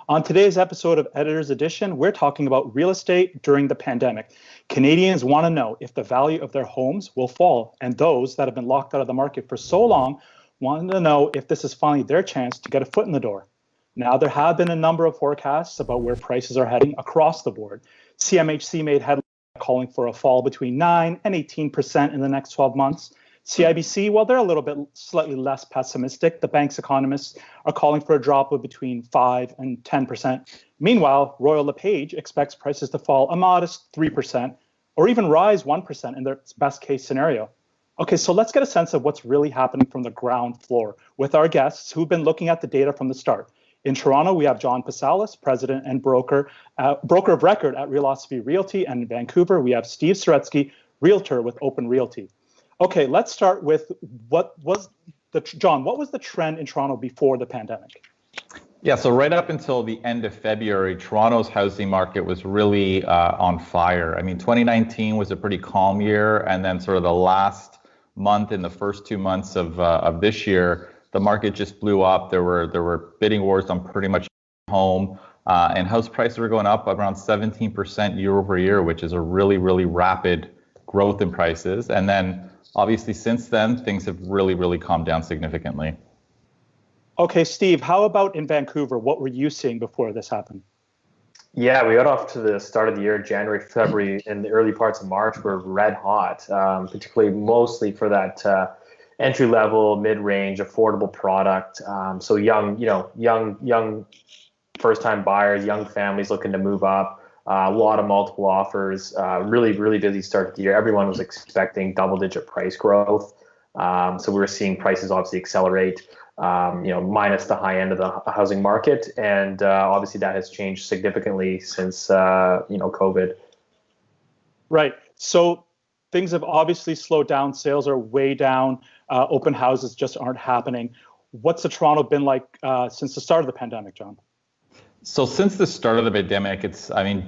On today's episode of Editor's Edition, we're talking about real estate during the pandemic. Canadians want to know if the value of their homes will fall, and those that have been locked out of the market for so long want to know if this is finally their chance to get a foot in the door. Now, there have been a number of forecasts about where prices are heading across the board. CMHC made headlines calling for a fall between 9 and 18% in the next 12 months. CIBC, well, they're a little bit slightly less pessimistic. The bank's economists are calling for a drop of between 5 and 10%. Meanwhile, Royal LePage expects prices to fall a modest 3% or even rise 1% in their best case scenario. Okay, so let's get a sense of what's really happening from the ground floor with our guests who've been looking at the data from the start. In Toronto, we have John Pasalis, president and broker of record at Realosophy Realty, and in Vancouver, we have Steve Saretsky, realtor with Open Realty. Okay, let's start with John, what was the trend in Toronto before the pandemic? Yeah, so right up until the end of February, Toronto's housing market was really on fire. I mean, 2019 was a pretty calm year, and then sort of the last month and the first 2 months of this year, the market just blew up. There were bidding wars on pretty much home, and house prices were going up around 17% year over year, which is a really, really rapid growth in prices. And then obviously since then, things have really, really calmed down significantly. Okay, Steve, how about in Vancouver? What were you seeing before this happened? Yeah, we got off to the start of the year, January, February, and the early parts of March were red hot, particularly mostly for that entry level, mid range, affordable product. So young first time buyers, young families looking to move up. A lot of multiple offers, really, really busy start to the year. Everyone was expecting double-digit price growth. So we were seeing prices obviously accelerate, minus the high end of the housing market. And obviously that has changed significantly since, COVID. Right. So things have obviously slowed down. Sales are way down. Open houses just aren't happening. What's the Toronto been like since the start of the pandemic, John? So since the start of the pandemic,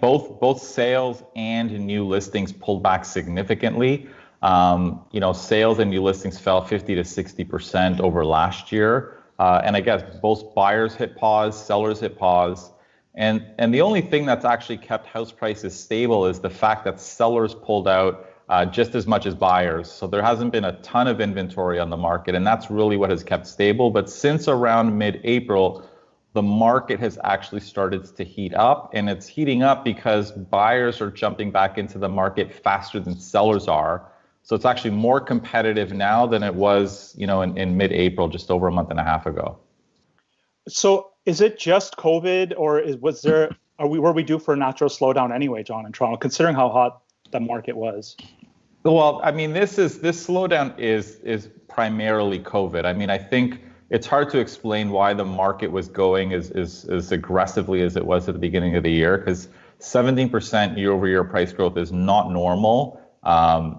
both sales and new listings pulled back significantly. Sales and new listings fell 50 to 60% over last year. And I guess both buyers hit pause, sellers hit pause. And the only thing that's actually kept house prices stable is the fact that sellers pulled out just as much as buyers. So there hasn't been a ton of inventory on the market, and that's really what has kept stable. But since around mid-April, the market has actually started to heat up, and it's heating up because buyers are jumping back into the market faster than sellers are. So it's actually more competitive now than it was, in mid-April, just over a month and a half ago. So is it just COVID, or were we due for a natural slowdown anyway, John, in Toronto, considering how hot the market was? Well, I mean, this slowdown is primarily COVID. I mean, I think it's hard to explain why the market was going as aggressively as it was at the beginning of the year, because 17% year over year price growth is not normal.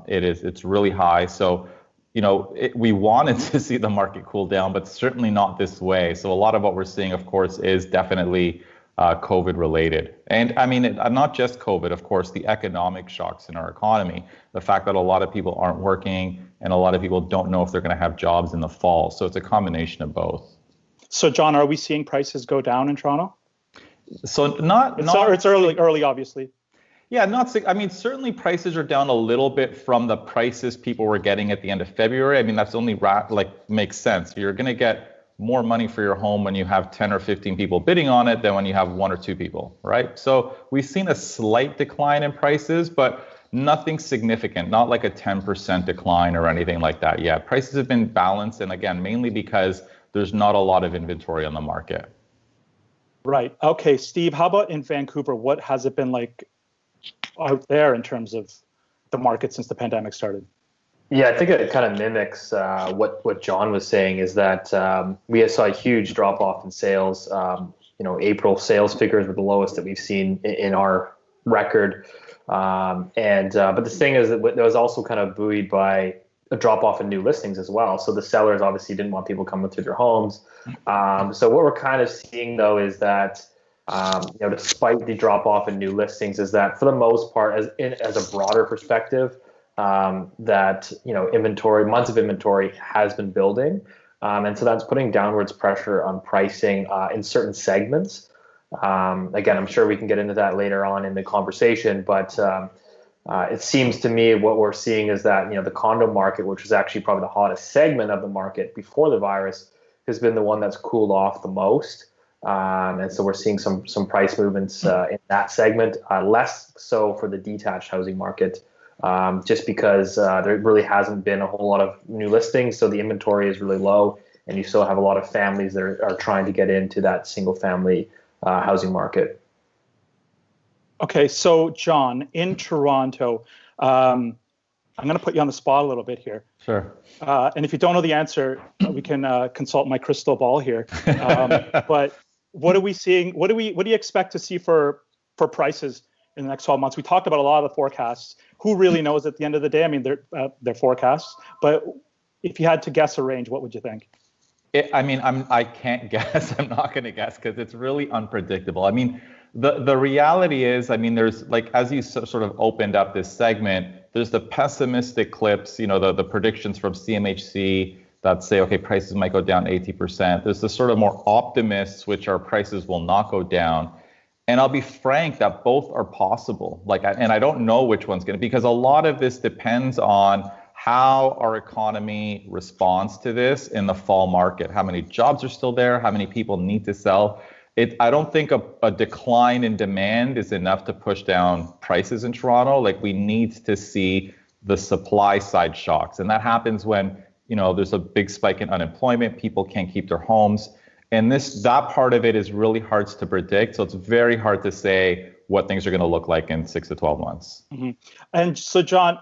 It's really high. So, we wanted to see the market cool down, but certainly not this way. So a lot of what we're seeing, of course, is definitely COVID related. And I mean, not just COVID, of course, the economic shocks in our economy, the fact that a lot of people aren't working and a lot of people don't know if they're going to have jobs in the fall. So it's a combination of both. So John, are we seeing prices go down in Toronto? So it's early, obviously. Yeah, certainly prices are down a little bit from the prices people were getting at the end of February. I mean, that's only makes sense. You're going to get more money for your home when you have 10 or 15 people bidding on it than when you have 1 or 2 people, right? So we've seen a slight decline in prices, but nothing significant, not like a 10% decline or anything like that. Yeah, prices have been balanced, and again, mainly because there's not a lot of inventory on the market. Right. Okay, Steve, how about in Vancouver? What has it been like out there in terms of the market since the pandemic started? Yeah, I think it kind of mimics what John was saying, is that we saw a huge drop off in sales. April sales figures were the lowest that we've seen in our record. But the thing is that was also kind of buoyed by a drop off in new listings as well. So the sellers obviously didn't want people coming through their homes. So what we're kind of seeing though is that despite the drop off in new listings, is that for the most part, as a broader perspective, that months of inventory has been building, and so that's putting downwards pressure on pricing in certain segments. Again, I'm sure we can get into that later on in the conversation, but it seems to me what we're seeing is that the condo market, which was actually probably the hottest segment of the market before the virus, has been the one that's cooled off the most. And so we're seeing some price movements in that segment, less so for the detached housing market, just because there really hasn't been a whole lot of new listings. So the inventory is really low, and you still have a lot of families that are trying to get into that single family housing market. Okay, so John, in Toronto, I'm going to put you on the spot a little bit here. Sure. And if you don't know the answer, we can consult my crystal ball here. But what are we seeing? What do you expect to see for prices in the next 12 months? We talked about a lot of the forecasts. Who really knows at the end of the day? I mean, they're forecasts. But if you had to guess a range, what would you think? I can't guess. I'm not going to guess because it's really unpredictable. I mean, the reality is, I mean, there's like, as you sort of opened up this segment, there's the pessimistic clips, the predictions from CMHC that say, okay, prices might go down 80%. There's the sort of more optimists, which are prices will not go down. And I'll be frank that both are possible. And I don't know which one's going to, because a lot of this depends on how our economy responds to this in the fall market. How many jobs are still there? How many people need to sell? I don't think a decline in demand is enough to push down prices in Toronto. Like, we need to see the supply side shocks. And that happens when, there's a big spike in unemployment, people can't keep their homes. And that part of it is really hard to predict. So it's very hard to say what things are going to look like in 6 to 12 months. Mm-hmm. And so, John,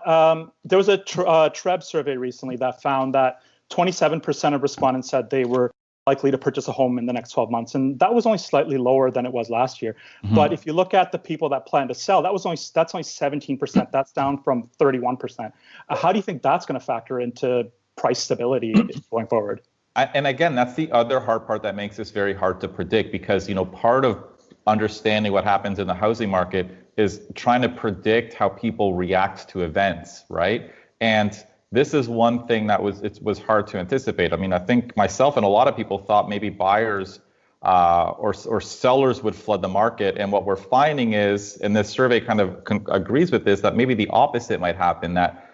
there was a TREB survey recently that found that 27% of respondents said they were likely to purchase a home in the next 12 months. And that was only slightly lower than it was last year. Mm-hmm. But if you look at the people that plan to sell, that's only 17%. That's down from 31%. How do you think that's going to factor into price stability going forward? And again, that's the other hard part that makes this very hard to predict, because, part of understanding what happens in the housing market is trying to predict how people react to events, right? And this is one thing that was hard to anticipate. I mean, I think myself and a lot of people thought maybe buyers or sellers would flood the market. And what we're finding is, and this survey kind of agrees with this, that maybe the opposite might happen, that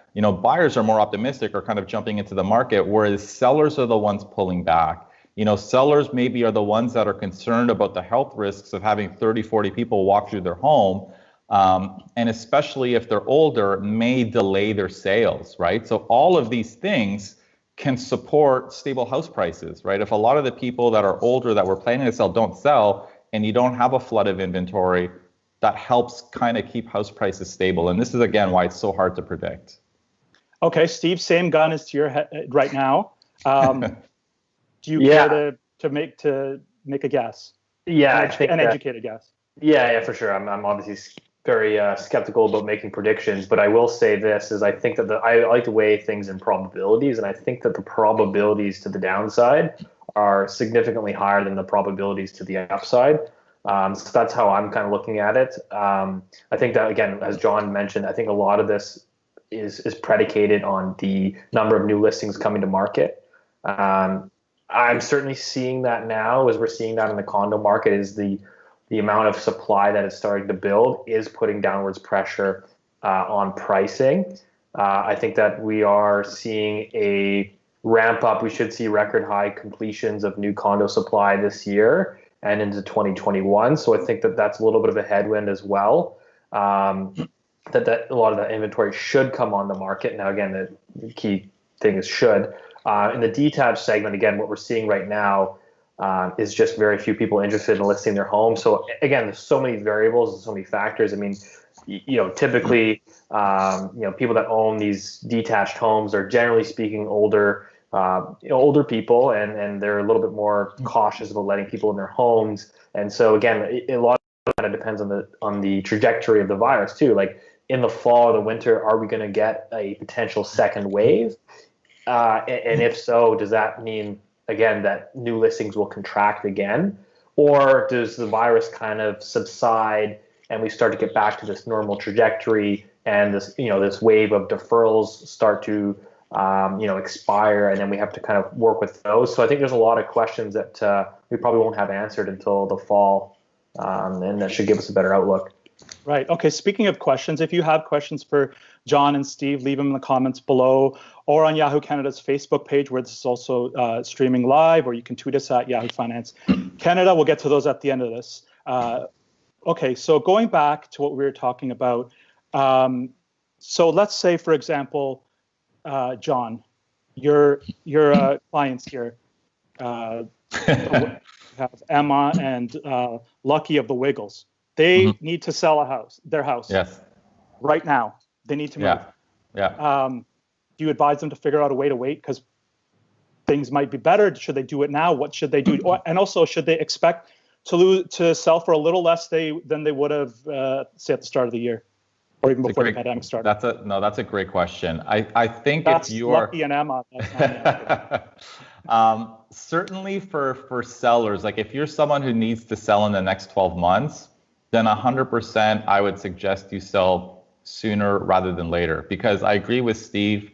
buyers are more optimistic or kind of jumping into the market, whereas sellers are the ones pulling back. Sellers maybe are the ones that are concerned about the health risks of having 30, 40 people walk through their home. And especially if they're older, may delay their sales, right? So all of these things can support stable house prices, right? If a lot of the people that are older that were planning to sell don't sell, and you don't have a flood of inventory, that helps kind of keep house prices stable. And this is, again, why it's so hard to predict. Okay, Steve, same gun is to your head right now. Do you care to make a guess? Yeah, I think an educated guess. Yeah, for sure. I'm obviously very skeptical about making predictions, but I will say this: is I think that I like to weigh things in probabilities, and I think that the probabilities to the downside are significantly higher than the probabilities to the upside. So that's how I'm kind of looking at it. I think that, again, as John mentioned, I think a lot of this is predicated on the number of new listings coming to market. I'm certainly seeing that now, as we're seeing that in the condo market, is the amount of supply that is starting to build is putting downwards pressure on pricing. I think that we are seeing a ramp up. We should see record high completions of new condo supply this year and into 2021. So I think that that's a little bit of a headwind as well. That a lot of that inventory should come on the market. Now, again, the key thing is should. In the detached segment, again, what we're seeing right now is just very few people interested in listing their home. So again, there's so many variables and so many factors. I mean, typically, people that own these detached homes are, generally speaking, older people, and they're a little bit more cautious about letting people in their homes. And so again, a lot of it kind of depends on the trajectory of the virus too. Like, in the fall or the winter, are we going to get a potential second wave? And if so, does that mean, again, that new listings will contract again? Or does the virus kind of subside and we start to get back to this normal trajectory, and this wave of deferrals start to expire, and then we have to kind of work with those? So I think there's a lot of questions that we probably won't have answered until the fall. and that should give us a better outlook. Right. Okay. Speaking of questions, if you have questions for John and Steve, leave them in the comments below or on Yahoo Canada's Facebook page, where this is also streaming live, or you can tweet us at Yahoo Finance Canada. We'll get to those at the end of this. Okay. So going back to what we were talking about. So let's say, for example, John, your clients here have Emma and Lucky of the Wiggles. They need to sell their house. Yes. Right now. They need to move. Yeah. Do you advise them to figure out a way to wait because things might be better? Should they do it now? What should they do? And also, should they expect to sell for a little less than they would have, say, at the start of the year, or even before the pandemic started? That's a great question. I think that's if you are Lucky and Emma, that's not certainly for sellers, like if you're someone who needs to sell in the next 12 months, then 100% I would suggest you sell sooner rather than later, because I agree with Steve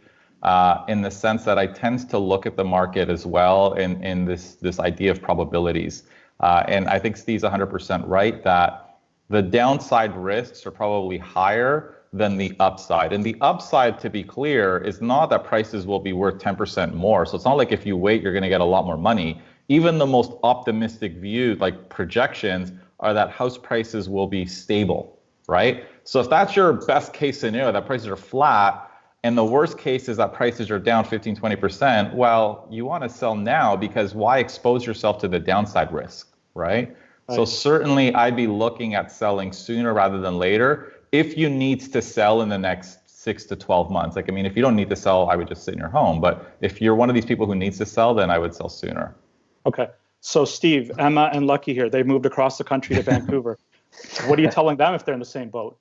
in the sense that I tend to look at the market as well in this idea of probabilities. And I think Steve's 100% right that the downside risks are probably higher than the upside. And the upside, to be clear, is not that prices will be worth 10% more. So it's not like if you wait, you're going to get a lot more money. Even the most optimistic view, like projections, are that house prices will be stable, right? So if that's your best case scenario, that prices are flat, and the worst case is that prices are down 15, 20%, well, you want to sell now, because why expose yourself to the downside risk, right? So certainly I'd be looking at selling sooner rather than later if you need to sell in the next 6 to 12 months. Like, I mean, if you don't need to sell, I would just sit in your home. But if you're one of these people who needs to sell, then I would sell sooner. Okay. So Steve, Emma, and Lucky here, they moved across the country to Vancouver. What are you telling them if they're in the same boat?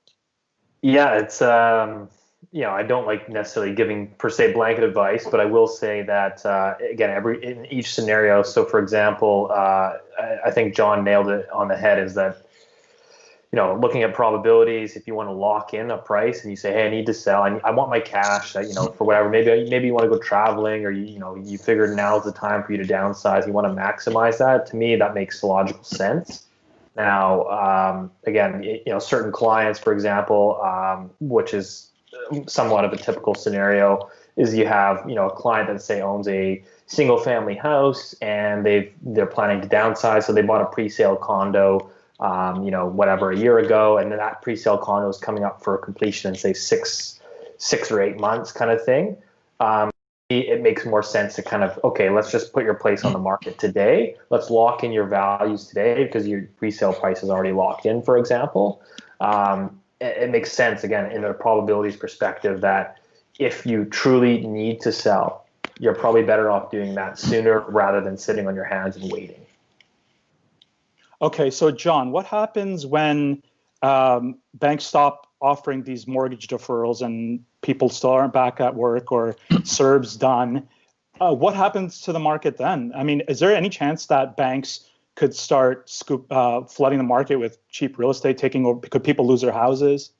Yeah, it's I don't like necessarily giving per se blanket advice, but I will say that again, in each scenario. So, for example, I think John nailed it on the head. Is that looking at probabilities, if you want to lock in a price and you say, hey, I need to sell, I want my cash, for whatever, maybe you want to go traveling, or you figure now's the time for you to downsize, you want to maximize that. To me, that makes logical sense. Now, again, certain clients, for example, which is somewhat of a typical scenario, is you have a client that, say, owns a single family house and they're planning to downsize, so they bought a pre-sale condo a year ago, and then that pre-sale condo is coming up for completion in, say, six or 8 months kind of thing. It makes more sense to kind of, okay, let's just put your place on the market today. Let's lock in your values today because your resale price is already locked in, for example. It makes sense, again, in the probabilities perspective, that if you truly need to sell, you're probably better off doing that sooner rather than sitting on your hands and waiting. Okay, so John, what happens when banks stop offering these mortgage deferrals and people still aren't back at work, or CERB's done? What happens to the market then? I mean, is there any chance that banks could start flooding the market with cheap real estate, taking over? Could people lose their houses?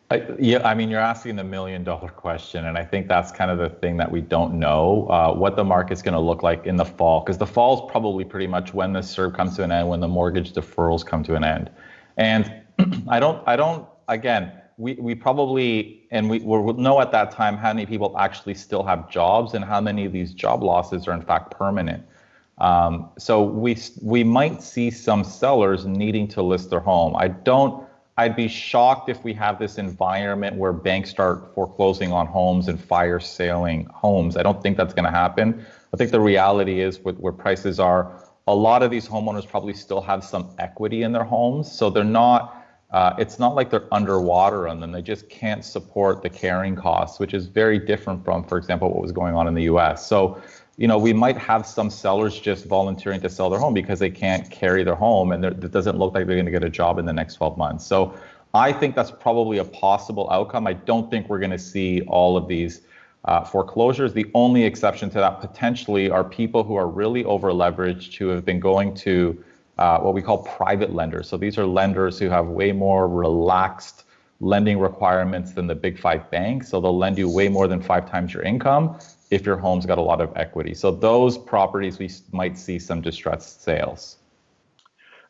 I mean, you're asking the $1 million question, and I think that's kind of the thing that we don't know, what the market's going to look like in the fall, because the fall is probably pretty much when the CERB comes to an end, when the mortgage deferrals come to an end. And again, we probably, and we'll know at that time how many people actually still have jobs and how many of these job losses are in fact permanent. So we might see some sellers needing to list their home. I'd be shocked if we have this environment where banks start foreclosing on homes and fire selling homes. I don't think that's going to happen. I think the reality is, with where prices are, a lot of these homeowners probably still have some equity in their homes. So they're not, it's not like they're underwater on them. They just can't support the carrying costs, which is very different from, for example, what was going on in the US. So, we might have some sellers just volunteering to sell their home because they can't carry their home, and it doesn't look like they're going to get a job in the next 12 months. So I think that's probably a possible outcome. I don't think we're going to see all of these foreclosures. The only exception to that potentially are people who are really over leveraged, who have been going to what we call private lenders. So these are lenders who have way more relaxed lending requirements than the big 5 banks. So they'll lend you way more than 5 times your income if your home's got a lot of equity. So those properties, we might see some distressed sales.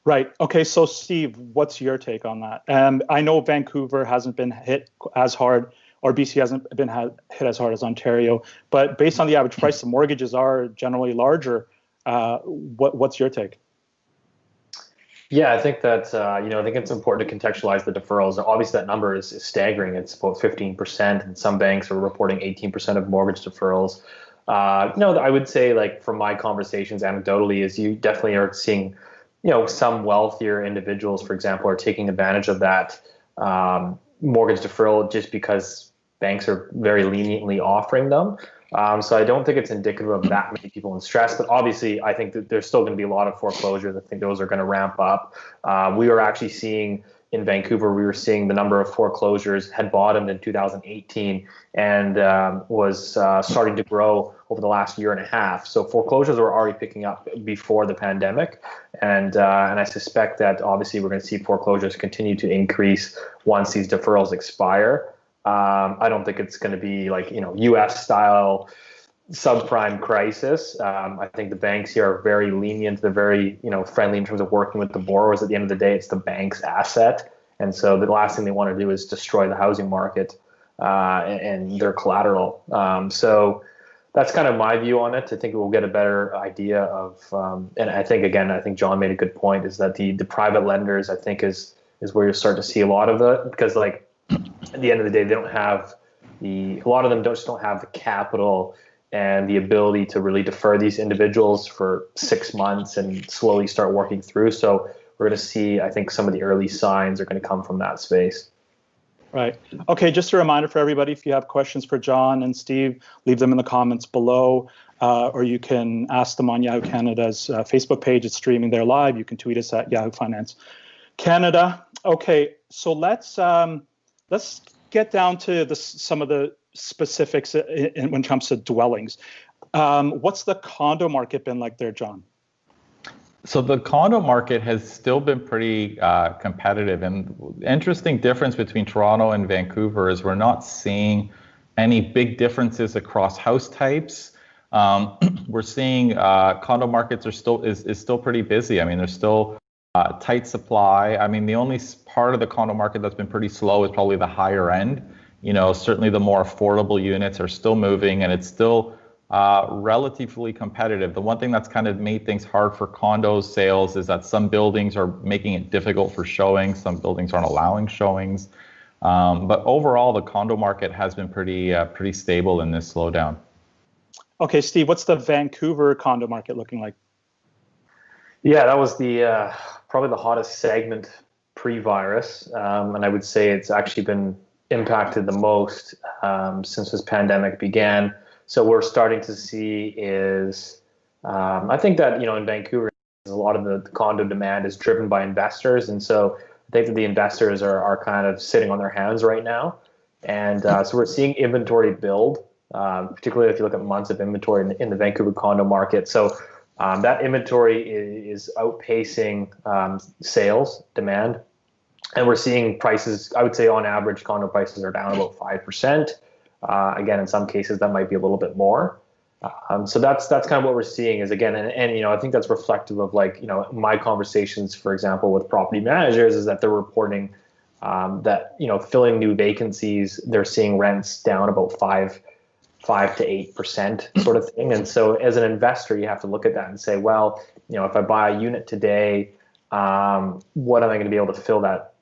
Right. Okay. So, Steve, what's your take on that? I know Vancouver hasn't been hit as hard, or BC hasn't been hit as hard as Ontario, but based on the average price, the mortgages are generally larger. What's your take? Yeah, I think that I think it's important to contextualize the deferrals. Obviously, that number is staggering. It's about 15%, and some banks are reporting 18% of mortgage deferrals. I would say, like, from my conversations anecdotally, is you definitely are seeing, some wealthier individuals, for example, are taking advantage of that mortgage deferral just because banks are very leniently offering them. So I don't think it's indicative of that many people in stress, but obviously I think that there's still going to be a lot of foreclosures. I think those are going to ramp up. We were actually seeing in Vancouver, we were seeing the number of foreclosures had bottomed in 2018 and was starting to grow over the last year and a half. So foreclosures were already picking up before the pandemic, and I suspect that obviously we're going to see foreclosures continue to increase once these deferrals expire. I don't think it's going to be like, U.S. style subprime crisis. I think the banks here are very lenient. They're very, friendly in terms of working with the borrowers. At the end of the day, it's the bank's asset. And so the last thing they want to do is destroy the housing market and their collateral. So that's kind of my view on it. I think we'll get a better idea of, and I think John made a good point, is that the private lenders, I think, is where you'll start to see a lot of it, because, like, at the end of the day, they don't have a lot of them just don't have the capital and the ability to really defer these individuals for 6 months and slowly start working through. So we're going to see, I think, some of the early signs are going to come from that space. Right. Okay, just a reminder for everybody, if you have questions for John and Steve, leave them in the comments below, or you can ask them on Yahoo Canada's Facebook page. It's streaming there live. You can tweet us at Yahoo Finance Canada. Okay, so let's get down to some of the specifics when it comes to dwellings. What's the condo market been like there, John? So the condo market has still been pretty competitive. And the interesting difference between Toronto and Vancouver is we're not seeing any big differences across house types. We're seeing condo markets are still pretty busy. I mean, there's still tight supply. I mean, the only part of the condo market that's been pretty slow is probably the higher end. Certainly the more affordable units are still moving, and it's still relatively competitive. The one thing that's kind of made things hard for condo sales is that some buildings are making it difficult for showings. Some buildings aren't allowing showings. But overall, the condo market has been pretty stable in this slowdown. Okay, Steve, what's the Vancouver condo market looking like? Yeah, that was the probably the hottest segment pre-virus, and I would say it's actually been impacted the most since this pandemic began. So we're starting to see is, I think that, in Vancouver, a lot of the condo demand is driven by investors, and so I think that the investors are kind of sitting on their hands right now, and so we're seeing inventory build, particularly if you look at months of inventory in the Vancouver condo market. So that inventory is outpacing sales demand, and we're seeing prices, I would say on average, condo prices are down about 5%. Again, in some cases, that might be a little bit more. So that's kind of what we're seeing is, again, and I think that's reflective of, like, my conversations, for example, with property managers, is that they're reporting that, filling new vacancies, they're seeing rents down about 5 to 8% sort of thing. And so as an investor, you have to look at that and say, well, if I buy a unit today, what am I going to be able to fill that,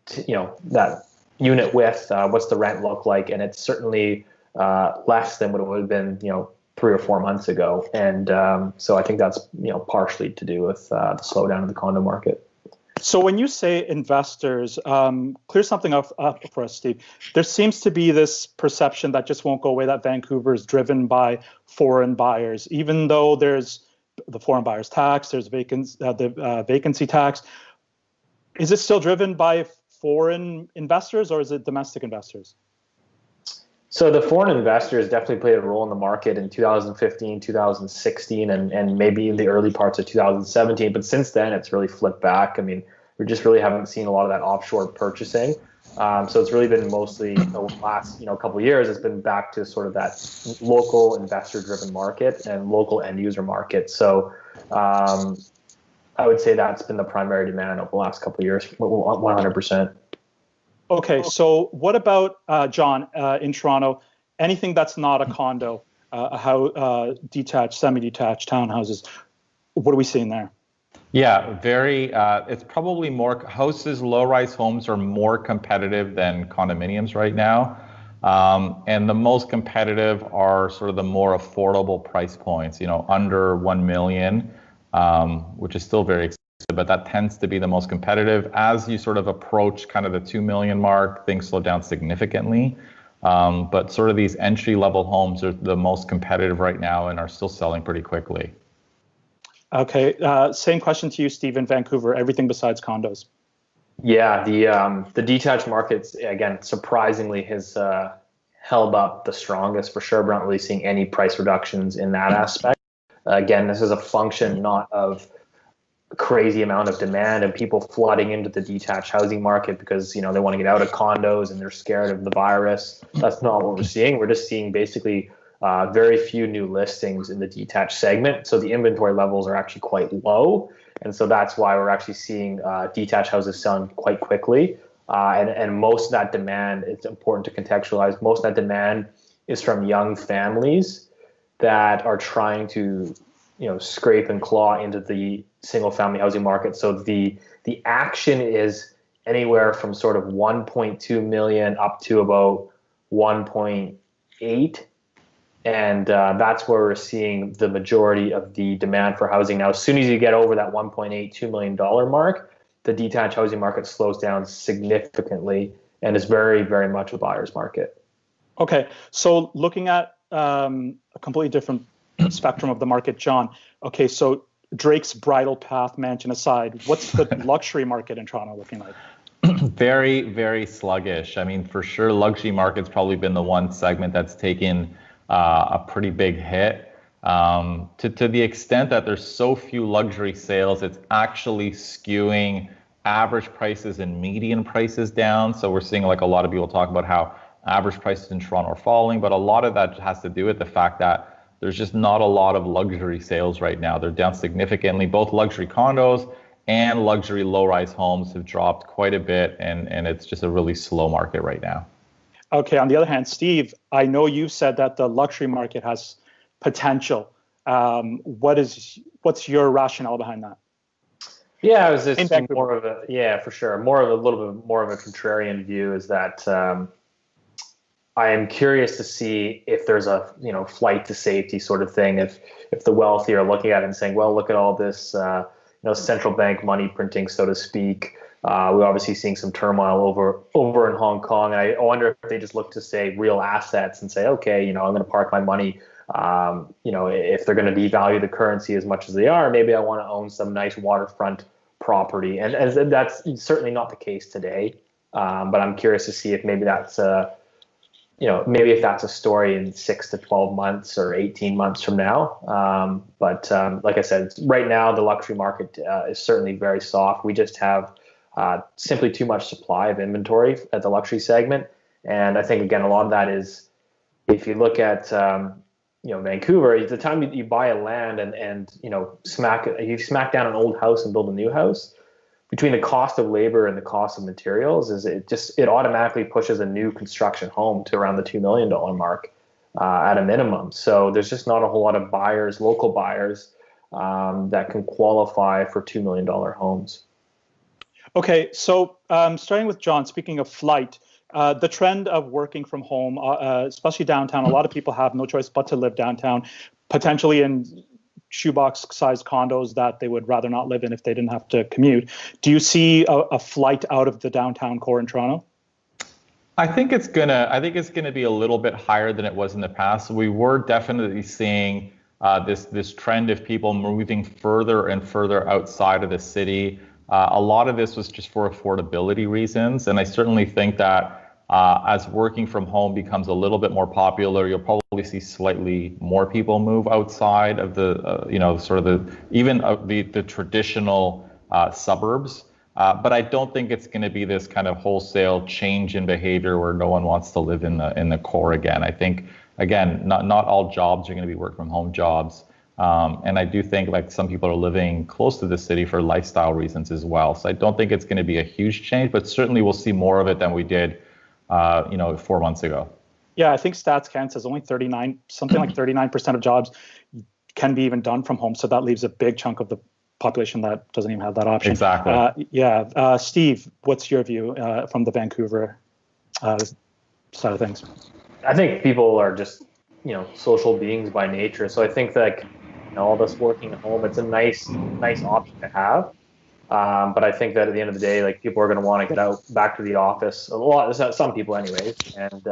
that unit with? What's the rent look like? And it's certainly less than what it would have been, 3 or 4 months ago. And so I think that's, partially to do with the slowdown in the condo market. So when you say investors, clear something up for us, Steve. There seems to be this perception that just won't go away, that Vancouver is driven by foreign buyers, even though there's the foreign buyers tax, there's the vacancy tax. Is it still driven by foreign investors, or is it domestic investors? So the foreign investors definitely played a role in the market in 2015, 2016, and maybe in the early parts of 2017. But since then, it's really flipped back. I mean, we just really haven't seen a lot of that offshore purchasing. So it's really been mostly the last couple of years, it's been back to sort of that local investor-driven market and local end-user market. So I would say that's been the primary demand over the last couple of years, 100%. Okay, so what about John in Toronto? Anything that's not a condo, how detached, semi-detached townhouses? What are we seeing there? Yeah, very. It's probably more houses, low-rise homes are more competitive than condominiums right now. And the most competitive are sort of the more affordable price points, under 1 million, which is still very expensive, but that tends to be the most competitive. As you sort of approach kind of the 2 million mark, things slow down significantly. But sort of these entry-level homes are the most competitive right now and are still selling pretty quickly. Okay, same question to you, Steve, in Vancouver. Everything besides condos. Yeah, the detached markets, again, surprisingly has held up the strongest for sure. We're not really seeing any price reductions in that aspect. Again, this is a function not of a crazy amount of demand and people flooding into the detached housing market because they want to get out of condos and they're scared of the virus. That's not what we're seeing. We're just seeing basically very few new listings in the detached segment. So the inventory levels are actually quite low. And so that's why we're actually seeing detached houses selling quite quickly. And most of that demand, it's important to contextualize, most of that demand is from young families that are trying to scrape and claw into the single family housing market. So the action is anywhere from sort of 1.2 million up to about 1.8. And that's where we're seeing the majority of the demand for housing. Now, as soon as you get over that $1.82 million mark, the detached housing market slows down significantly and is very, very much a buyer's market. Okay, so looking at a completely different spectrum of the market, John. Okay, so Drake's bridle path mansion aside, what's the luxury market in Toronto looking like? Very, very sluggish. I mean, for sure, luxury market's probably been the one segment that's taken a pretty big hit. To the extent that there's so few luxury sales, it's actually skewing average prices and median prices down. So we're seeing like a lot of people talk about how average prices in Toronto are falling, but a lot of that has to do with the fact that there's just not a lot of luxury sales right now. They're down significantly. Both luxury condos and luxury low-rise homes have dropped quite a bit, and it's just a really slow market right now. Okay, on the other hand, Steve, I know you've said that the luxury market has potential. What's your rationale behind that? Yeah, it was just more of a, for sure. More of a little bit more of a contrarian view is that I am curious to see if there's a flight to safety sort of thing. If the wealthy are looking at it and saying, well, look at all this central bank money printing, so to speak. We're obviously seeing some turmoil over in Hong Kong. And I wonder if they just look to say real assets and say, okay, I'm going to park my money. If they're going to devalue the currency as much as they are, maybe I want to own some nice waterfront property. And that's certainly not the case today. But I'm curious to see if maybe that's maybe if that's a story in 6 to 12 months or 18 months from now. But like I said, right now the luxury market is certainly very soft. We just have simply too much supply of inventory at the luxury segment. And I think, again, a lot of that is, if you look at Vancouver, at the time you buy a land and smack down an old house and build a new house, between the cost of labor and the cost of materials, it automatically pushes a new construction home to around the $2 million mark at a minimum. So there's just not a whole lot of buyers, local buyers, that can qualify for $2 million homes. Okay, so starting with John, speaking of flight, the trend of working from home, especially downtown, a lot of people have no choice but to live downtown, potentially in shoebox-sized condos that they would rather not live in if they didn't have to commute. Do you see a flight out of the downtown core in Toronto? I think it's gonna be a little bit higher than it was in the past. We were definitely seeing this trend of people moving further and further outside of the city. A lot of this was just for affordability reasons, and I certainly think that as working from home becomes a little bit more popular, you'll probably see slightly more people move outside of the the traditional suburbs. But I don't think it's going to be this kind of wholesale change in behavior where no one wants to live in the core again. I think, again, not all jobs are going to be work from home jobs. And I do think like some people are living close to the city for lifestyle reasons as well. So I don't think it's going to be a huge change, but certainly we'll see more of it than we did, 4 months ago. Yeah, I think StatsCan says only 39% of jobs can be even done from home. So that leaves a big chunk of the population that doesn't even have that option. Exactly. Steve, what's your view from the Vancouver side of things? I think people are just, social beings by nature. So I think that all of us working at home, it's a nice option to have. But I think that at the end of the day, like people are going to want to get out back to the office. Some people anyways. And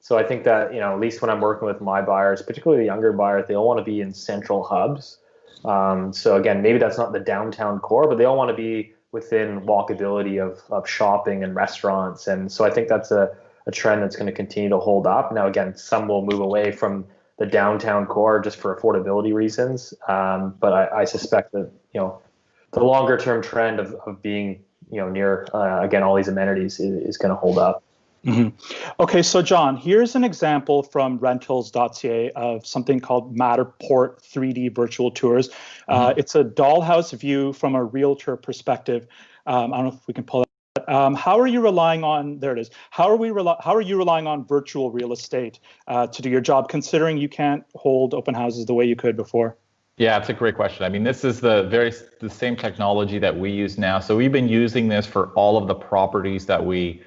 so I think that, at least when I'm working with my buyers, particularly the younger buyers, they all want to be in central hubs. So again, maybe that's not the downtown core, but they all want to be within walkability of shopping and restaurants. And so I think that's a trend that's going to continue to hold up. Now, again, some will move away from the downtown core just for affordability reasons. But I suspect that, the longer term trend of being, near, again, all these amenities is going to hold up. Mm-hmm. Okay, so John, here's an example from rentals.ca of something called Matterport 3D virtual tours. It's a dollhouse view from a realtor perspective. I don't know if we can pull it. How are you relying on? There it is. How are you relying on virtual real estate to do your job, considering you can't hold open houses the way you could before? Yeah, it's a great question. I mean, this is the same technology that we use now. So we've been using this for all of the properties that we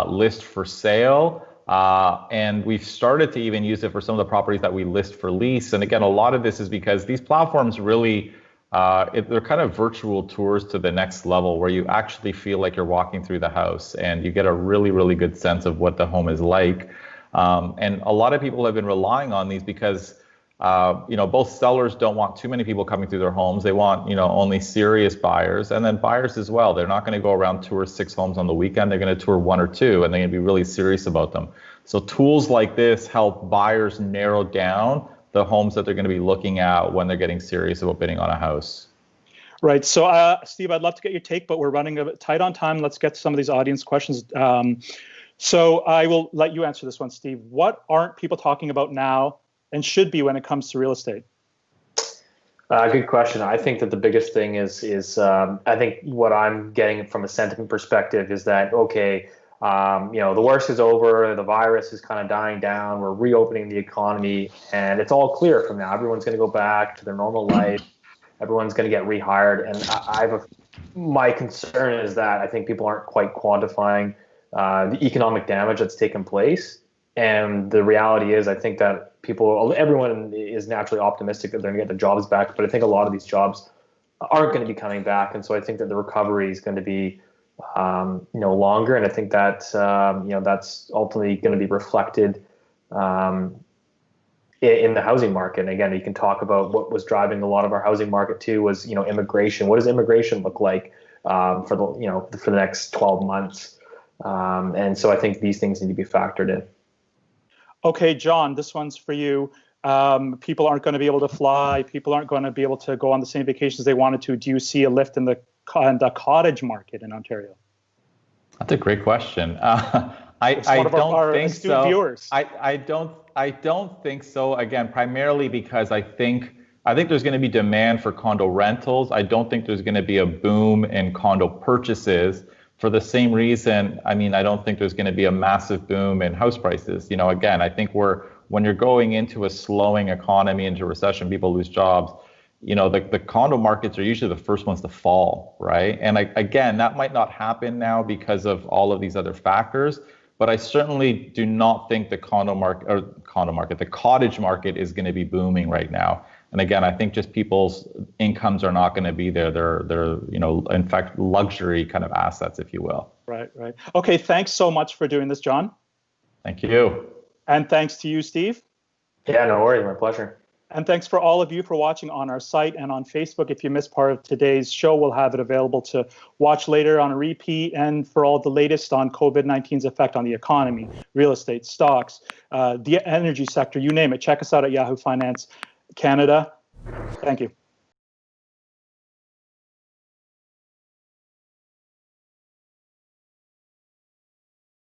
list for sale. And we've started to even use it for some of the properties that we list for lease. And again, a lot of this is because these platforms really, they're kind of virtual tours to the next level where you actually feel like you're walking through the house and you get a really, really good sense of what the home is like. And a lot of people have been relying on these because both sellers don't want too many people coming through their homes. They want, only serious buyers, and then buyers as well. They're not going to go around tour 6 homes on the weekend. They're going to tour 1 or 2, and they're going to be really serious about them. So tools like this help buyers narrow down the homes that they're going to be looking at when they're getting serious about bidding on a house. Right. So, Steve, I'd love to get your take, but we're running a bit tight on time. Let's get to some of these audience questions. So I will let you answer this one, Steve. What aren't people talking about now and should be when it comes to real estate? Good question. I think that the biggest thing is I think what I'm getting from a sentiment perspective is that, okay, the worst is over, the virus is kind of dying down, we're reopening the economy, and it's all clear from now. Everyone's going to go back to their normal life. Everyone's going to get rehired. And my concern is that I think people aren't quite quantifying the economic damage that's taken place. And the reality is, I think that everyone is naturally optimistic that they're going to get their jobs back, but I think a lot of these jobs aren't going to be coming back. And so I think that the recovery is going to be, longer. And I think that, that's ultimately going to be reflected in the housing market. And again, you can talk about what was driving a lot of our housing market too was, immigration. What does immigration look like for the next 12 months? And so I think these things need to be factored in. Okay, John, this one's for you. People aren't going to be able to fly. People aren't going to be able to go on the same vacations they wanted to. Do you see a lift in the cottage market in Ontario? That's a great question. I don't think so. Viewers. I don't think so. Again, primarily because I think there's going to be demand for condo rentals. I don't think there's going to be a boom in condo purchases. For the same reason, I don't think there's going to be a massive boom in house prices. Again, I think when you're going into a slowing economy, into recession, people lose jobs. The condo markets are usually the first ones to fall, right? And again, that might not happen now because of all of these other factors, but I certainly do not think the the cottage market is going to be booming right now. And again, I think just people's incomes are not going to be there. They're in fact, luxury kind of assets, if you will. Right. Okay, thanks so much for doing this, John. Thank you. And thanks to you, Steve. Yeah, no worries. My pleasure. And thanks for all of you for watching on our site and on Facebook. If you missed part of today's show, we'll have it available to watch later on a repeat. And for all the latest on COVID-19's effect on the economy, real estate, stocks, the energy sector, you name it, check us out at Yahoo Finance Canada. Thank you.